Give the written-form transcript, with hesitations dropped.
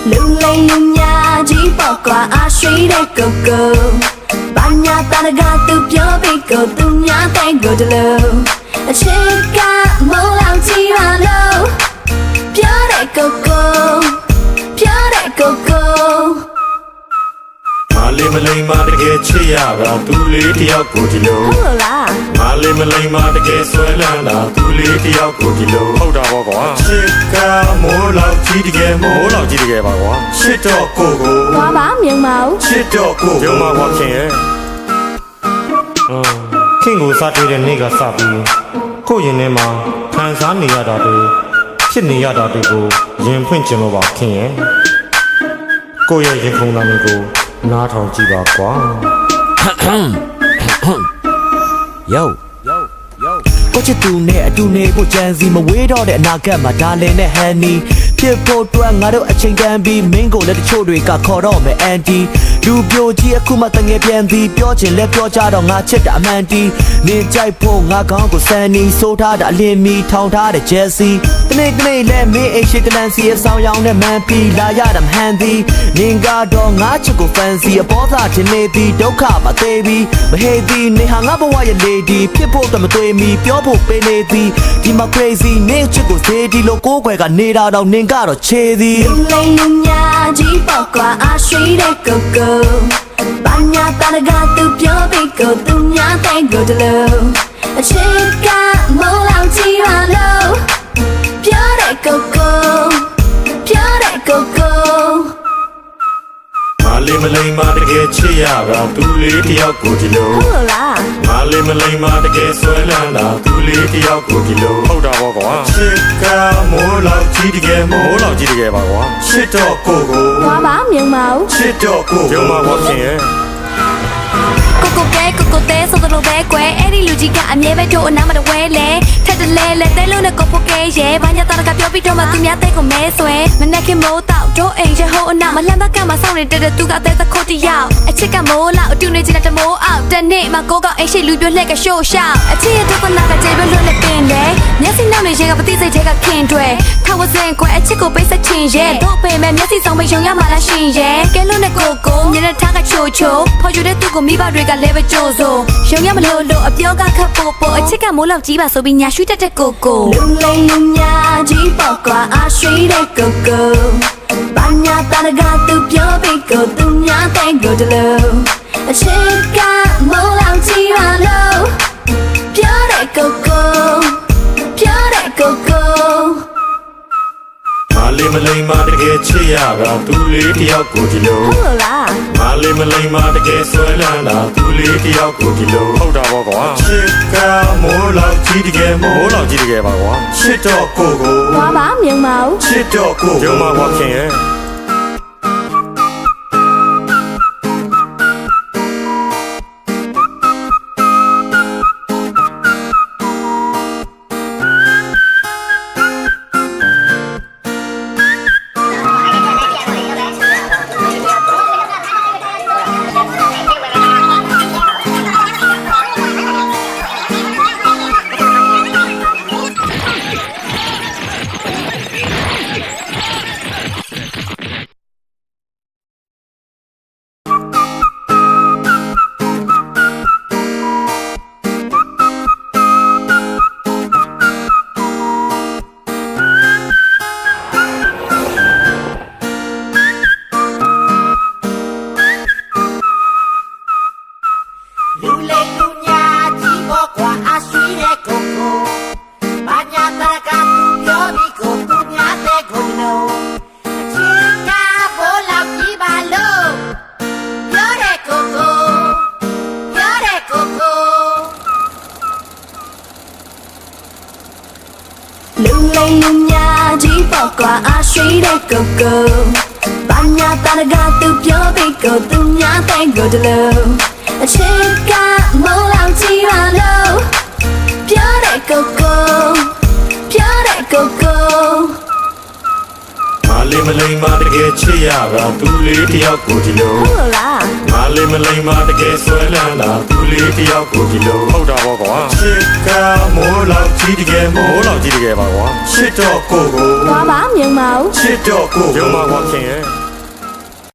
Lunya jipo kwa ashri de koko Banya tanaga tu pyo biko tu nya tengo de lo Chika mo lao chi ra lo Pyo de koko Pyo de koko Mali malay ma de ke chiya ra tu le tiyaw ko di lo Hola Mali malay ma de ke swai lan la tu le tiyaw ko di lo ဟုတ်တာပေါ့ကွာ Chika mo lao chi de ke mo မိုးလောက်ကြီးတကယ်ပါကွာ Chit to ko ko Qua bá miệng màu Chit to ko ရုံမှာကွာခင်ရဲ့ခင်ကိုစားတွေ့တဲ့နေ့ကစပြီးကိုယ့်ရင်ထဲမှာခံစားနေရတာတွေဖြစ်နေရတာတွေကိုရင်ဖွင့်ကျင်လို့ပါခင်ရဲ့ကိုယ့်ရဲ့ရင်ခုန်တာမျိုးကိုနားထောင်ကြည့်ပါကွာ Yoကိုချစ်သူနဲ့အတူနေကိုကြံစီမဝေးတော့တဲ့အနာဂတ်မှာဒါလင်နဲ့ဟန်နီဖြစ်ဖို့အတွက်ငါတို့အချိန်တန်ပြီးမင်းကိုလည်းတချို့တွေကခေါ်တော့မယ်အန်တီလူပြိုကြီးအခုမှတငယ်ပြန်သည်ပြောချင်လဲပြောကြတော့ငါချစ်တာအမှန်တီနင်ကြိုက်ဖို့ငါကောင်းကိုစန်နီစိုးထားတာအလင်းမီထောင်ထားတဲ့ဂျယ်စီတနေ့လဲမင်းအိမ်ရှိကလန်စီအဆောင်ရောင်နဲ့မန်ပီလာရတာမဟန်သည်နင်ကတော့ငါချစ်ကိုဖန်စီအပေါ်သားတင်နေသည်ဒုက္ခမသေးပြီးမဟေးသည်နေဟာငါဘဝရဲ့လေဒီဖြစ်ဖို့တမသွေးမီပြောဖို့ပေးနေသည်ဒီမှာ crazy နေချစ်ကိုစေဒီလိုကိုယ်ွယ်ကနေတာတော့နင်ကတော့ချေသည် Lunya jipo kwa ashri de koko Banya tanaga tu pyo biko tu nya tengo de lo Chika mo lao chi ra lo Pyo de koko Pyo de koko Mali malay ma de ke chiya ra tu le tiyaw ko di lo Hola Mali malay ma de ke swai lan la tu le tiyaw ko di lo ဟုတ်တာပေါ့ကွာ Chika mo lao chi de ke mo မိုးလောက်ကြီးတကယ်ပါကွာ Chit to ko ko Qua bá miệng màu Chit to ko ရုံမှာကွာခင်ရဲ့ Coco té so the bé quẹ Eri luji ka amye be to na ma de we le That the le te lo ne ko po ke ye Banya ta ka pyo pi to ma tu mya te ko me swe Ma na ke mo ta do ai je ho na ma lan ba ka ma saw ne te tu ka te ta kho ti yaw A chit ka mo la tu ne ji na ta mo out Ta ne ma ko ka ai shi lu pyo hlek ka show shout A chit ye to ko na ka je be lo le pin le Mya si na me ye ka pa ti sai the ka khin twe Tha wa sin kwẹ a chit ko pai sa chin ye Do pe me mya si song pai yong ya ma la shin ye Ke lo ne ko ko mya ne tha ka cho cho Pho yu de tu ko mi ba de ka le be cho so ရုံရမလို့လို့အပြောကခတ်ပို့ပို့အချစ်ကမိုးလောက်ကြီးပါဆိုပြီးညာရွှေတက်တဲ့ကိုကိုလူညာကြီးပေါ့ကွာအရွှေတဲ့ကိုကိုဘာညာတရကသူပြောပြီးကိုသူညာတဲ့ကိုတလို့အချစ်ကမိုးလောက်ကြီးပါလို့ပြောတဲ့ကိုကိုပြောတဲ့ကိုကို Mali malay ma de ke chiya ra tu le tiyaw ko di lo Hola Mali malay ma de ke swai lan la tu le tiyaw ko di lo ဟုတ်တာပေါ့ကွာ Chika mo lao chi de ke mo မိုးလောက်ကြီးတကယ်ပါကွာ Chit to ko ko Qua bá miệng màu Chit to ko ရုံမှာကွာခင်ရဲ့ ရွှေတဲ့ကိုကိုဘာညာတရကသူပြောပြီးကိုသူများတဲ့ကိုတလို့အချစ်ကမလောင်ကြည့်ရလို့ပြောတဲ့ကိုကိုပြောတဲ့ကိုကို ငါလေးမလိမ္မာတကယ်ချစ်ရတာသူလေးတယောက်ကိုဒီလို ဟုတ်လား ငါလေးမလိမ္မာတကယ်ဆွဲလန်းတာသူလေးတယောက်ကိုဒီလို ဟုတ်တာပေါ့ကွာ ချစ်ကမိုးလောက်ကြီးတကယ်မိုး မိုးလောက်ကြီးတကယ်ပါကွာ ချစ်တော့ကိုကို ဘာမှမြင်မအောင် ချစ်တော့ကို ရုံမှာကွာခင်ရဲ့